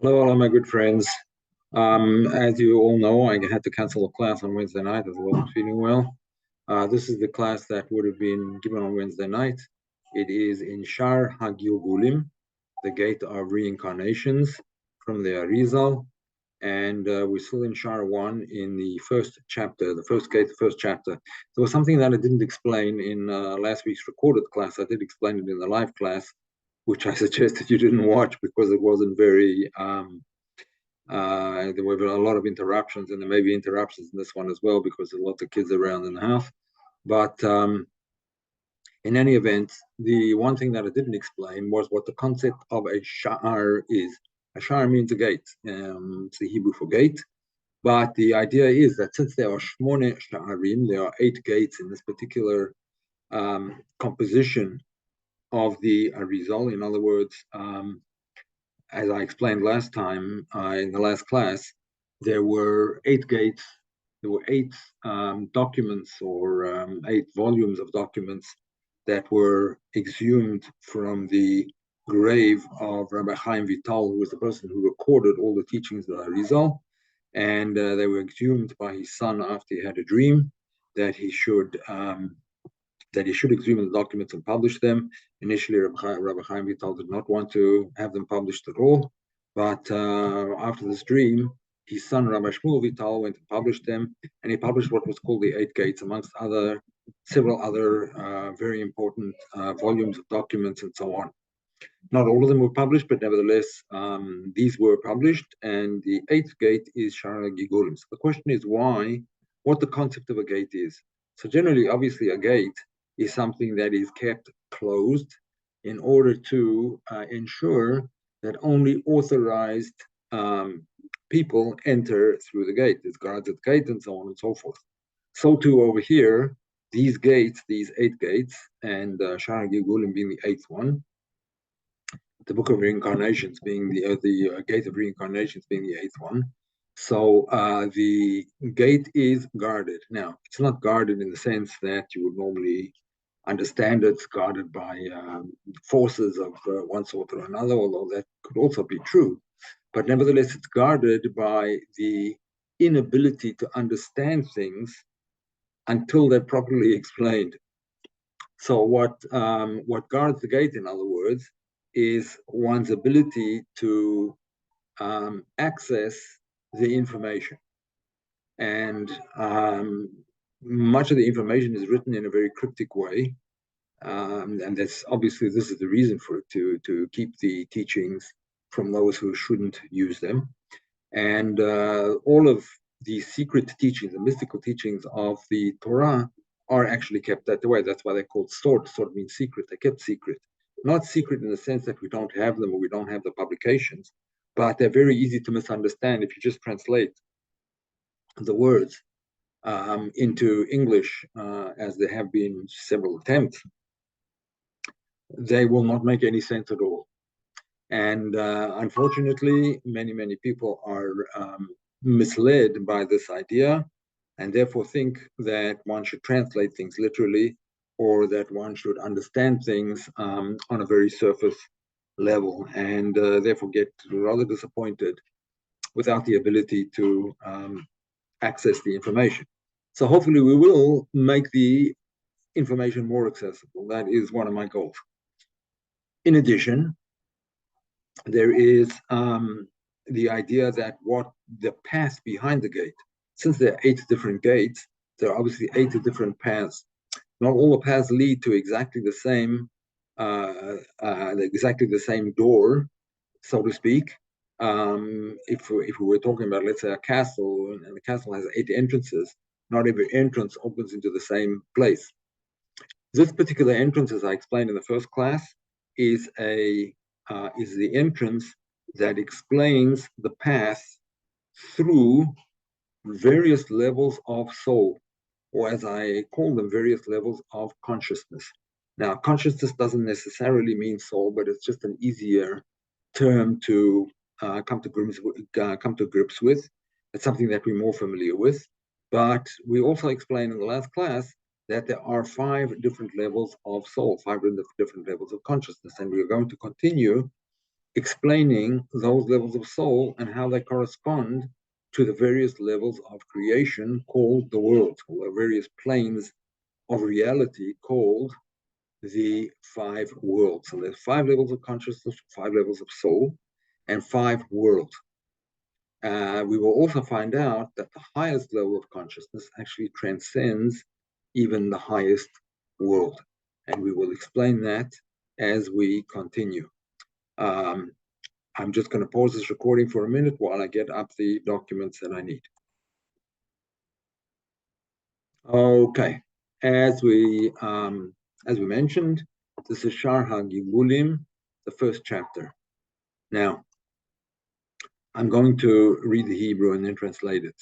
Hello, my good friends. As you all know, I had to cancel a class on Wednesday night as I wasn't feeling well. This is the class that would have been given on Wednesday night. It is in Shaar Hagilgulim, the gate of reincarnations from the Arizal. And we're still in Shaar 1 in the first chapter, the first gate, the first chapter. There was something that I didn't explain in last week's recorded class. I did explain it in the live class, which I suggested you didn't watch because it wasn't very there were a lot of interruptions, and there may be interruptions in this one as well because there's a lot of kids around in the house. But in any event, the one thing that I didn't explain was what the concept of a Shaar is. A Shaar means a gate. It's the Hebrew for gate. But the idea is that since there are Shmone Sha'arim, there are 8 gates in this particular composition of the Arizal. In other words, as I explained last time in the last class, there were 8 gates. There were 8 documents or 8 volumes of documents that were exhumed from the grave of Rabbi Chaim Vital, who was the person who recorded all the teachings of Arizal. And they were exhumed by his son after he had a dream that he should exhume the documents and publish them. Initially, Rabbi Chaim Vital did not want to have them published at all, but after this dream, his son Rabbi Shmuel Vital went and published them, and he published what was called the 8 Gates, amongst several other very important volumes of documents and so on. Not all of them were published, but nevertheless, these were published, and the 8th gate is Shaar Hagilgulim. So the question is why, what the concept of a gate is. So generally, obviously, a gate is something that is kept closed in order to ensure that only authorized people enter through the gate. There's guards at the gate and so on and so forth. So too over here, these gates, these 8 gates, and Shaar Hagilgulim being the 8th one, the Book of Reincarnations being the Gate of Reincarnations being the 8th one. So the gate is guarded. Now, it's not guarded in the sense that you would normally understand it's guarded by forces of one sort or another, although that could also be true. But nevertheless, it's guarded by the inability to understand things until they're properly explained. So what guards the gate, in other words, is one's ability to access the information. And much of the information is written in a very cryptic way. And that's obviously, this is the reason for it, to keep the teachings from those who shouldn't use them. And all of the secret teachings, the mystical teachings of the Torah are actually kept that way. That's why they're called sword. Sword means secret. They're kept secret. Not secret in the sense that we don't have them or we don't have the publications, but they're very easy to misunderstand if you just translate the words into English, as there have been several attempts. They will not make any sense at all. And unfortunately, many people are misled by this idea and therefore think that one should translate things literally or that one should understand things on a very surface level, and therefore get rather disappointed without the ability to access the information. So hopefully we will make the information more accessible. That is one of my goals. In addition, there is the idea that what the path behind the gate, since there are 8 different gates, there are obviously 8 different paths. Not all the paths lead to exactly the same door, so to speak. If we were talking about, let's say, a castle, and the castle has 8 entrances, not every entrance opens into the same place. This particular entrance, as I explained in the first class, is the entrance that explains the path through various levels of soul, or as I call them, various levels of consciousness. Now, consciousness doesn't necessarily mean soul, but it's just an easier term to come to grips with. It's something that we're more familiar with. But we also explained in the last class that there are 5 different levels of soul, 5 different levels of consciousness, and we're going to continue explaining those levels of soul and how they correspond to the various levels of creation called the world, or the various planes of reality called the 5 worlds. So there's 5 levels of consciousness, 5 levels of soul, and 5 worlds. We will also find out that the highest level of consciousness actually transcends even the highest world. And we will explain that as we continue. I'm just going to pause this recording for a minute while I get up the documents that I need. Okay, as we mentioned, this is Shaar Hagilgulim, the first chapter. Now, I'm going to read the Hebrew and then translate it,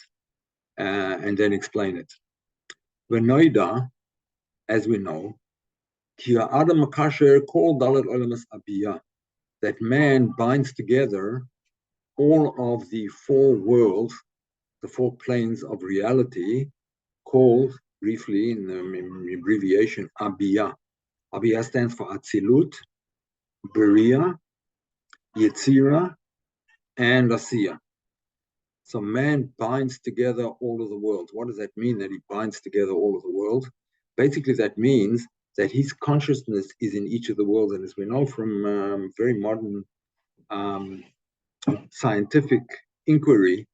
and then explain it. V'noida, as we know, ki ha'adam makasher kol dalet olamas abiyah, that man binds together all of the 4 worlds, the 4 planes of reality, called briefly in the abbreviation Abiyah. Abiyah stands for Atzilut, Beria, Yetzira, and Asiya. So man binds together all of the worlds. What does that mean, that he binds together all of the worlds? Basically, that means that his consciousness is in each of the worlds. And as we know from very modern scientific inquiry,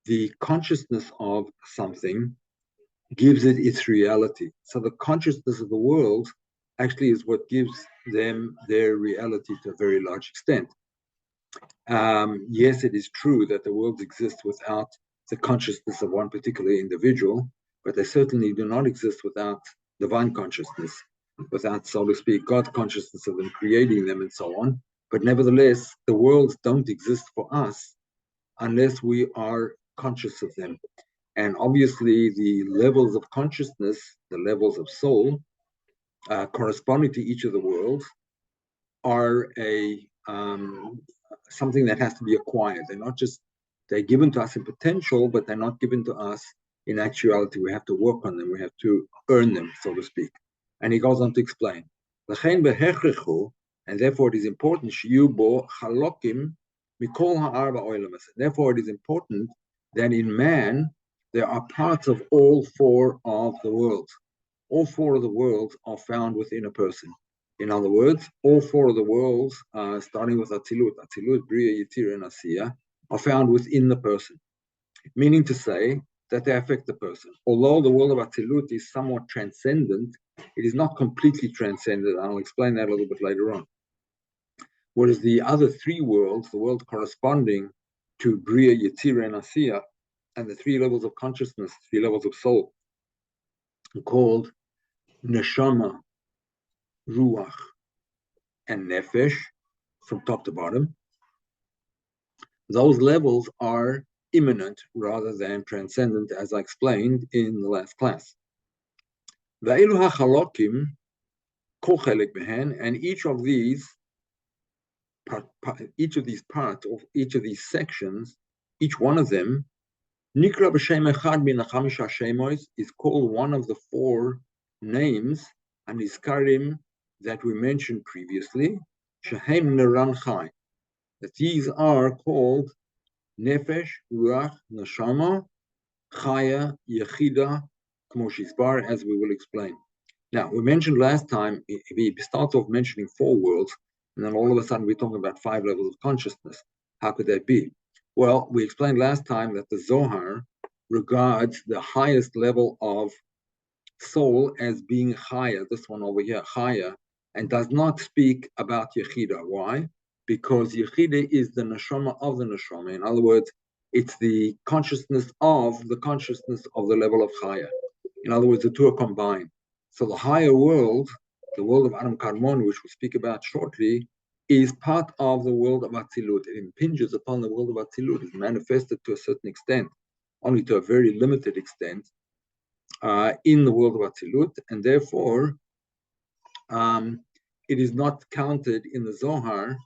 the consciousness of something gives it its reality. So the consciousness of the world actually is what gives them their reality to a very large extent. Yes, it is true that the world exists without the consciousness of one particular individual, but they certainly do not exist without divine consciousness, without, so to speak, God consciousness of them creating them and so on. But nevertheless, the worlds don't exist for us unless we are conscious of them. And obviously, the levels of consciousness, the levels of soul, corresponding to each of the worlds, are something that has to be acquired. They're given to us in potential, but they're not given to us in actuality. We have to work on them. We have to earn them, so to speak. And he goes on to explain. And therefore it is important, therefore it is important that in man, there are parts of all 4 of the worlds. All 4 of the worlds are found within a person. In other words, all 4 of the worlds, starting with Atzilut, Bria, Yetzira, and Asiya, are found within the person. Meaning to say that they affect the person. Although the world of Atzilut is somewhat transcendent, it is not completely transcendent. I'll explain that a little bit later on. Whereas the other 3 worlds, the world corresponding to Bria, Yetzira, and Asiya, and the 3 levels of consciousness, 3 levels of soul, called Neshama, Ruach, and Nefesh, from top to bottom, those levels are immanent rather than transcendent, as I explained in the last class. And each of these parts, of each of these sections, each one of them, is called one of the 4 names and iskarim that we mentioned previously, that these are called Nefesh, Ruach, Neshama, Chaya, Yechida, Kmoshizbar, as we will explain. Now, we mentioned last time, we start off mentioning 4 worlds, and then all of a sudden we're talking about 5 levels of consciousness. How could that be? Well, we explained last time that the Zohar regards the highest level of soul as being Chaya, this one over here, Chaya, and does not speak about Yechida. Why? Because Yechida is the Neshama of the Neshama. In other words, it's the consciousness of the level of Chaya. In other words, the 2 are combined. So the higher world, the world of Adam Karmon, which we'll speak about shortly, is part of the world of Atzilut. It impinges upon the world of Atzilut. It's manifested to a certain extent, only to a very limited extent, in the world of Atzilut, and therefore it is not counted in the Zohar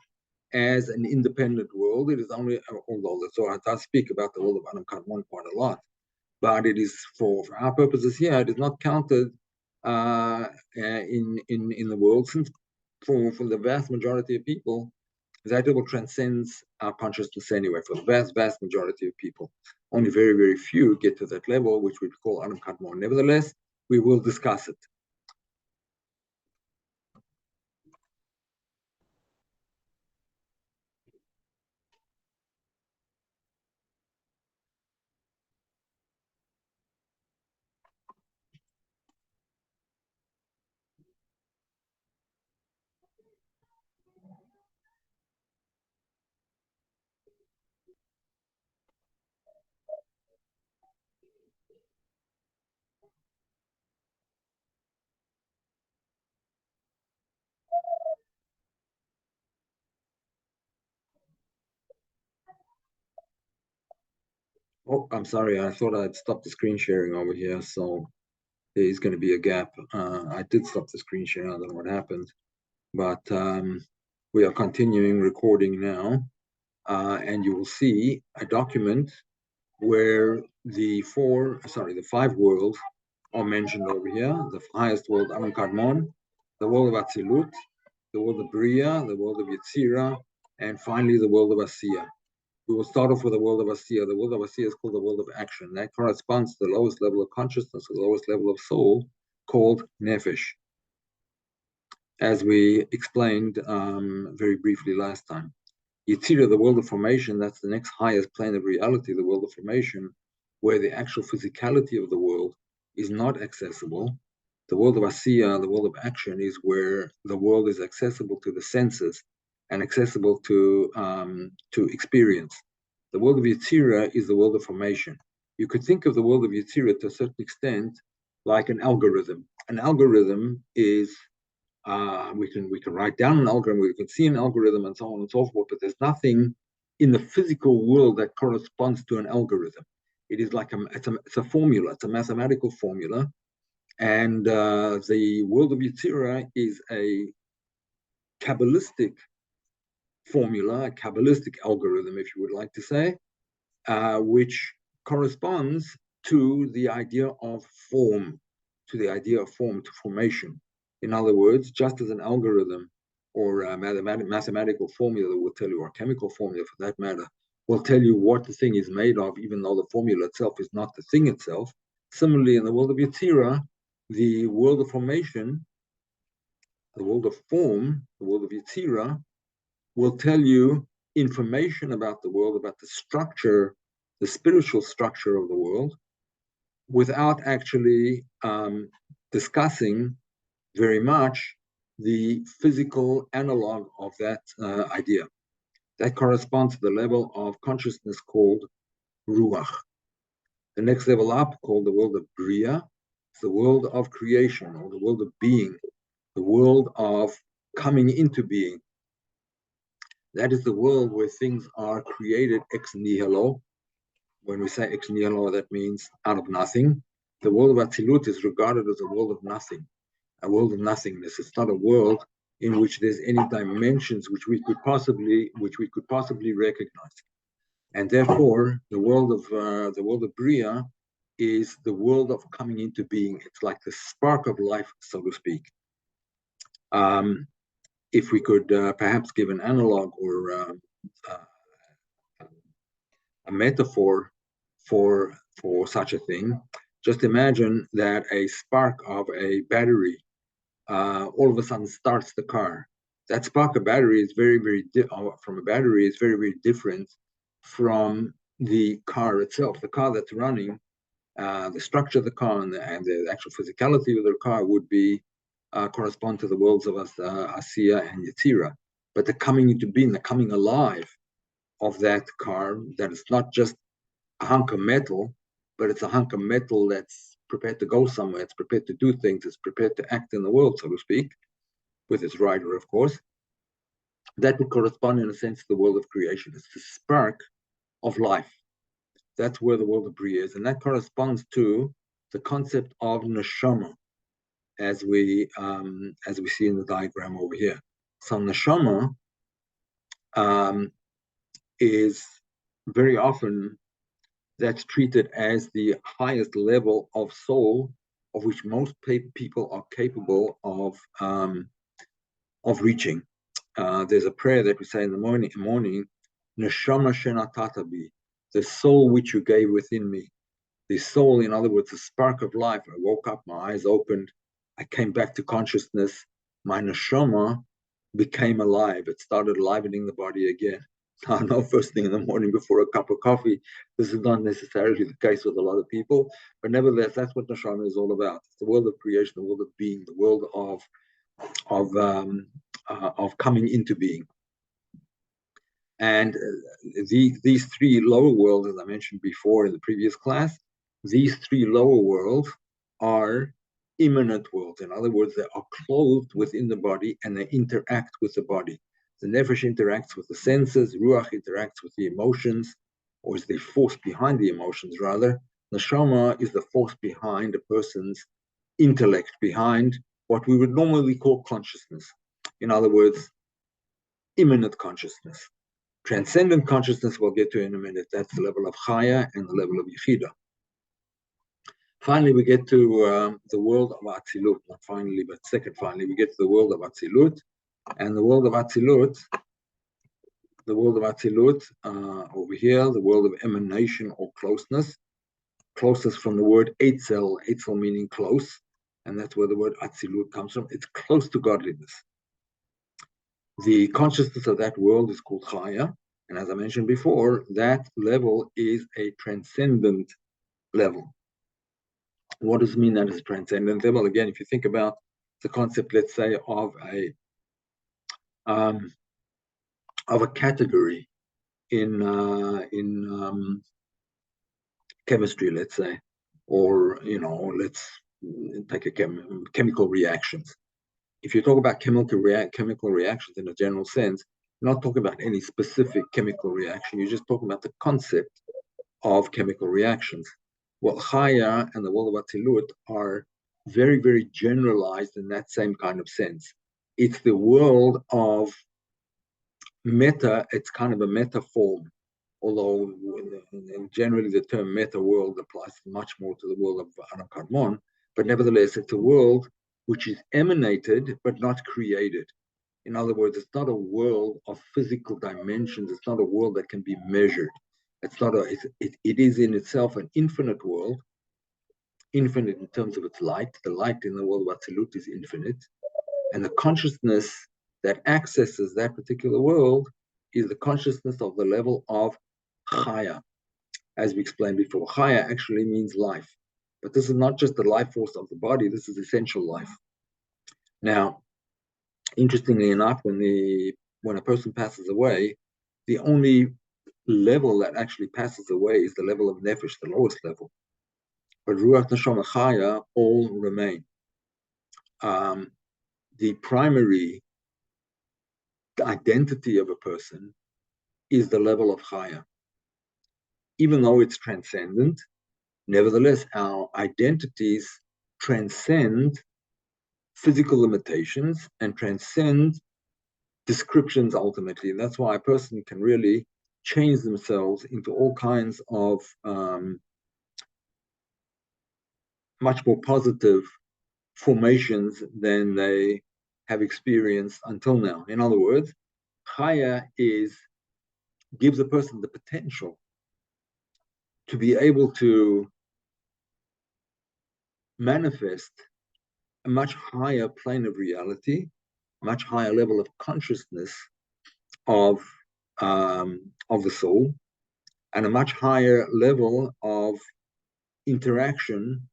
as an independent world. It is only, although the Zohar does speak about the world of Adam Karmon quite a lot, but it is for our purposes here, it is not counted in the world, since for the vast majority of people, that level transcends our consciousness anyway. For the vast, vast majority of people, only very, very few get to that level, which we call Adam Kadmon. Nevertheless, we will discuss it. Oh, I'm sorry. I thought I'd stopped the screen sharing over here, so there is going to be a gap. I did stop the screen sharing. I don't know what happened, but we are continuing recording now, and you will see a document where the five worlds are mentioned over here. The highest world, Amun Kadmon, the world of Atzilut, the world of Bria, the world of Yetzira, and finally the world of Asiya. We will start off with the world of Asiya. The world of Asiya is called the world of action. That corresponds to the lowest level of consciousness, the lowest level of soul, called Nefesh, as we explained very briefly last time. Yetzira, the world of formation, that's the next highest plane of reality, the world of formation, where the actual physicality of the world is not accessible. The world of Asiya, the world of action, is where the world is accessible to the senses and accessible to experience. The world of Yetzira is the world of formation. You could think of the world of Yetzira to a certain extent like an algorithm. An algorithm is we can write down an algorithm, we can see an algorithm, and so on and so forth. But there's nothing in the physical world that corresponds to an algorithm. It is like it's a formula. It's a mathematical formula, and the world of Yetzirah is a Kabbalistic formula, a Kabbalistic algorithm, if you would like to say, which corresponds to the idea of form, to formation. In other words, just as an algorithm or a mathematical formula will tell you, or a chemical formula for that matter, will tell you what the thing is made of, even though the formula itself is not the thing itself. Similarly, in the world of Yetzirah, the world of formation, the world of form, the world of Yetzirah, will tell you information about the world, about the structure, the spiritual structure of the world, without actually discussing very much the physical analog of that idea. That corresponds to the level of consciousness called Ruach. The next level up, called the world of Bria, is the world of creation, or the world of being, the world of coming into being. That is the world where things are created ex nihilo. When we say ex nihilo, that means out of nothing. The world of Atzilut is regarded as a world of nothing, a world of nothingness. It's not a world in which there's any dimensions which we could possibly recognize. And therefore, the world of Bria is the world of coming into being. It's like the spark of life, so to speak. If we could perhaps give an analog or a metaphor for such a thing, just imagine that a spark of a battery all of a sudden starts the car. That spark of battery is very, very from a battery is very, very different from the car itself. The car that's running, the structure of the car and the actual physicality of the car would be correspond to the worlds of Asiya and Yetzirah. But the coming into being, the coming alive of that car, that is not just a hunk of metal, but it's a hunk of metal that's prepared to go somewhere, it's prepared to do things, it's prepared to act in the world, so to speak, with its rider, of course. That would correspond, in a sense, to the world of creation. It's the spark of life. That's where the world of Bria is, and that corresponds to the concept of neshama, as we see in the diagram over here. So neshama is very often that's treated as the highest level of soul, of which most people are capable of reaching. there's a prayer that we say in the morning, Neshama shenatata bi, the soul which you gave within me. The soul, in other words, the spark of life. I woke up, my eyes opened, I came back to consciousness. My neshama became alive. It started livening the body again. I know first thing in the morning before a cup of coffee, this is not necessarily the case with a lot of people, but nevertheless, that's what neshama is all about. It's the world of creation, the world of being, the world of coming into being. And these three lower worlds, as I mentioned before in the previous class, these three lower worlds are immanent worlds. In other words, they are clothed within the body and they interact with the body. The nefesh interacts with the senses, ruach interacts with the emotions, or is the force behind the emotions rather. Neshama is the force behind a person's intellect, behind what we would normally call consciousness. In other words, immanent consciousness. Transcendent consciousness we'll get to in a minute. That's the level of Chaya and the level of Yechida. Finally, we get to the world of Atzilut. Not finally, but second finally, we get to the world of Atzilut. And the world of Atzilut, over here, the world of emanation or closeness. Closeness from the word Eitzel meaning close. And that's where the word Atzilut comes from. It's close to godliness. The consciousness of that world is called Chaya. And as I mentioned before, that level is a transcendent level. What does it mean that it's a transcendent level? Again, if you think about the concept, let's say, of a category in chemistry, let's say, or let's take chemical reactions. If you talk about chemical reactions in a general sense, you're not talking about any specific chemical reaction. You're just talking about the concept of chemical reactions. Well, Chaya and the world of Atzilut are very, very generalized in that same kind of sense. It's the world of meta. It's kind of a meta form, although generally the term meta world applies much more to the world of Adam Kadmon. But nevertheless, it's a world which is emanated but not created. In other words, it's not a world of physical dimensions. It's not a world that can be measured. It is in itself an infinite world, infinite in terms of its light. The light in the world of Atzilut is infinite. And the consciousness that accesses that particular world is the consciousness of the level of Chaya. As we explained before, Chaya actually means life. But this is not just the life force of the body, this is essential life. Now, interestingly enough, when a person passes away, the only level that actually passes away is the level of nefesh, the lowest level. But ruach, neshama, chaya all remain. The primary identity of a person is the level of chaya. Even though it's transcendent, nevertheless, our identities transcend physical limitations and transcend descriptions ultimately. And that's why a person can really change themselves into all kinds of much more positive formations than they have experienced until now. In other words, Chaya gives a person the potential to be able to manifest a much higher plane of reality, much higher level of consciousness of the soul, and a much higher level of interaction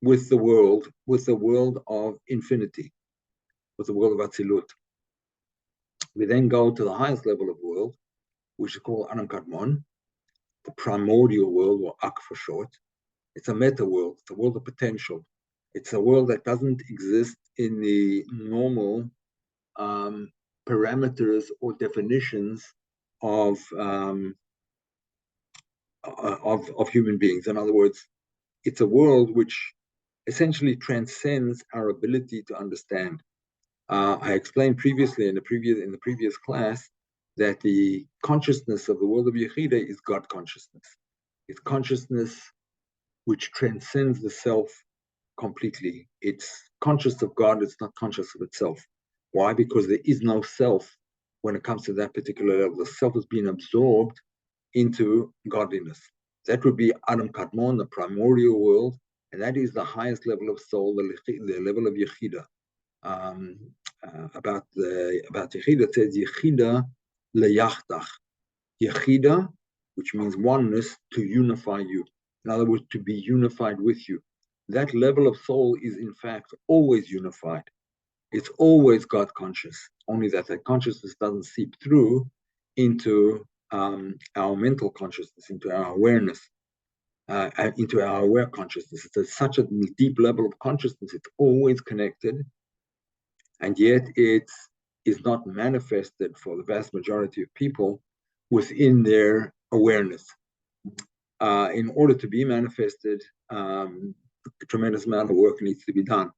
with the world of infinity, with the world of Atzilut. We then go to the highest level of world, which is called Adam Kadmon, the primordial world, or Ak for short. It's a meta world, it's a world of potential. It's a world that doesn't exist in the normal parameters or definitions of human beings. In other words, it's a world which essentially transcends our ability to understand. I explained previously in the previous class that the consciousness of the world of Yechida is God consciousness. It's consciousness which transcends the self completely. It's conscious of God, it's not conscious of itself. Why? Because there is no self when it comes to that particular level. The self is being absorbed into godliness. That would be Adam Kadmon, the primordial world, and that is the highest level of soul, the level of Yechida. About Yechida, it says Yechida leyachtach. Yechida, which means oneness, to unify you. In other words, to be unified with you. That level of soul is in fact always unified. It's always God conscious, only that consciousness doesn't seep through into our mental consciousness, into our awareness, into our aware consciousness. It's at such a deep level of consciousness, it's always connected, and yet it is not manifested for the vast majority of people within their awareness. In order to be manifested, a tremendous amount of work needs to be done.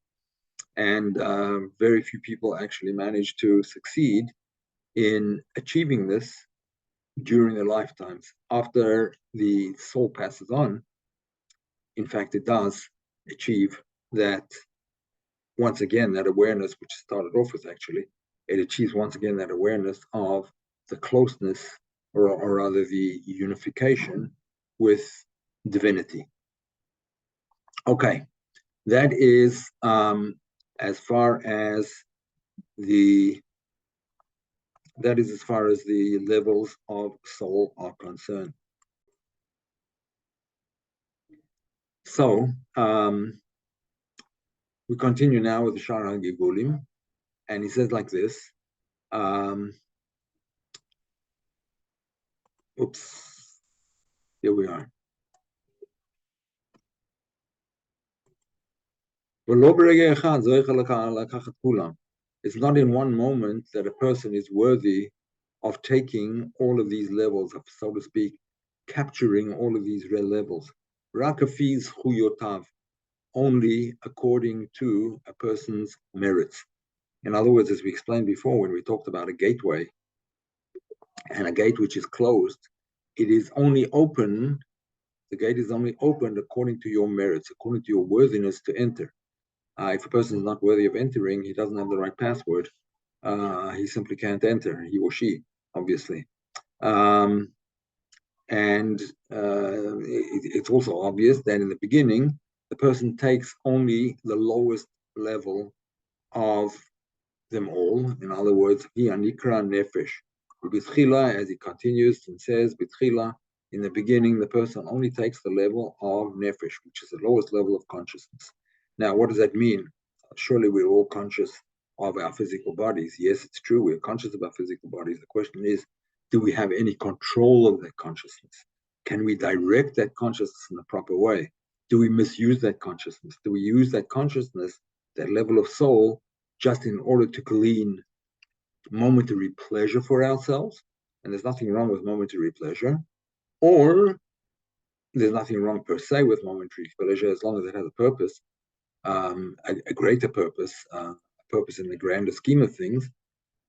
And very few people actually manage to succeed in achieving this during their lifetimes. After the soul passes on, in fact, it does achieve that, once again, that awareness, which started off with actually, it achieves once again that awareness of the closeness, or rather the unification with divinity. Okay, that is as far as the levels of soul are concerned. So we continue now with the Shaar Hagilgulim, and he says like this. Oops, here we are. It's not in one moment that a person is worthy of taking all of these levels, of, so to speak, capturing all of these levels. Rakafiz huyotav, only according to a person's merits. In other words, as we explained before, when we talked about a gateway and a gate which is closed, it is only open, the gate is only opened according to your merits, according to your worthiness to enter. If a person is not worthy of entering, he doesn't have the right password, he simply can't enter, he or she, obviously. It's also obvious that in the beginning, the person takes only the lowest level of them all. In other words, he anikra nefesh. B'tchila, as he continues and says, b'tchila, in the beginning, the person only takes the level of nefesh, which is the lowest level of consciousness. Now, what does that mean? Surely we're all conscious of our physical bodies. Yes, it's true, we're conscious of our physical bodies. The question is, do we have any control of that consciousness? Can we direct that consciousness in the proper way? Do we misuse that consciousness? Do we use that consciousness, that level of soul, just in order to glean momentary pleasure for ourselves? And there's nothing wrong with momentary pleasure. Or there's nothing wrong per se with momentary pleasure, as long as it has a purpose, a greater purpose, a purpose in the grander scheme of things.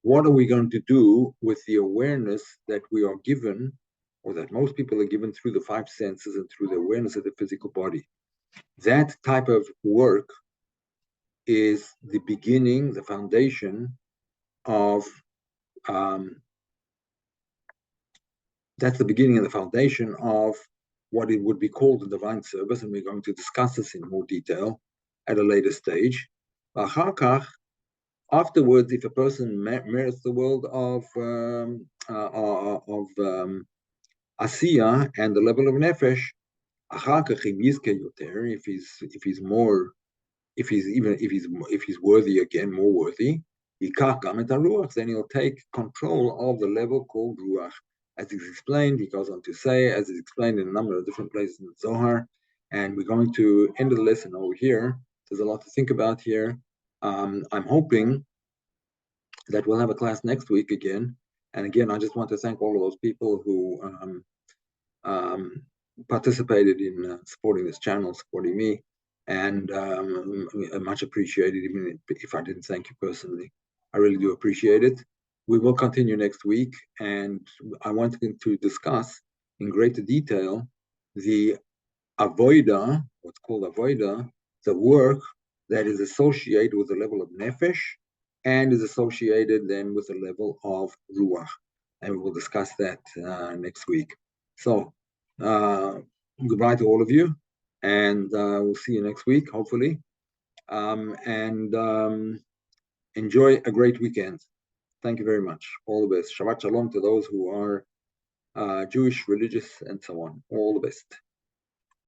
What are we going to do with the awareness that we are given, or that most people are given through the five senses and through the awareness of the physical body? That type of work is the beginning, the foundation of, that's the beginning and the foundation of what it would be called the divine service, and we're going to discuss this in more detail at a later stage. Afterwards, if a person merits the world of Asiya and the level of Nefesh, if he's worthy again, more worthy, then he'll take control of the level called Ruach. As is explained, he goes on to say, as is explained in a number of different places in the Zohar, and we're going to end the lesson over here. There's a lot to think about here. I'm hoping that we'll have a class next week again. And again, I just want to thank all of those people who participated in supporting this channel, supporting me, and much appreciated, even if I didn't thank you personally. I really do appreciate it. We will continue next week, and I wanted to discuss in greater detail the avoida, what's called avoida, the work that is associated with the level of nefesh and is associated then with a level of ruach. And we'll discuss that next week. So goodbye to all of you, and we'll see you next week, hopefully. And enjoy a great weekend. Thank you very much. All the best. Shabbat shalom to those who are Jewish, religious, and so on. All the best.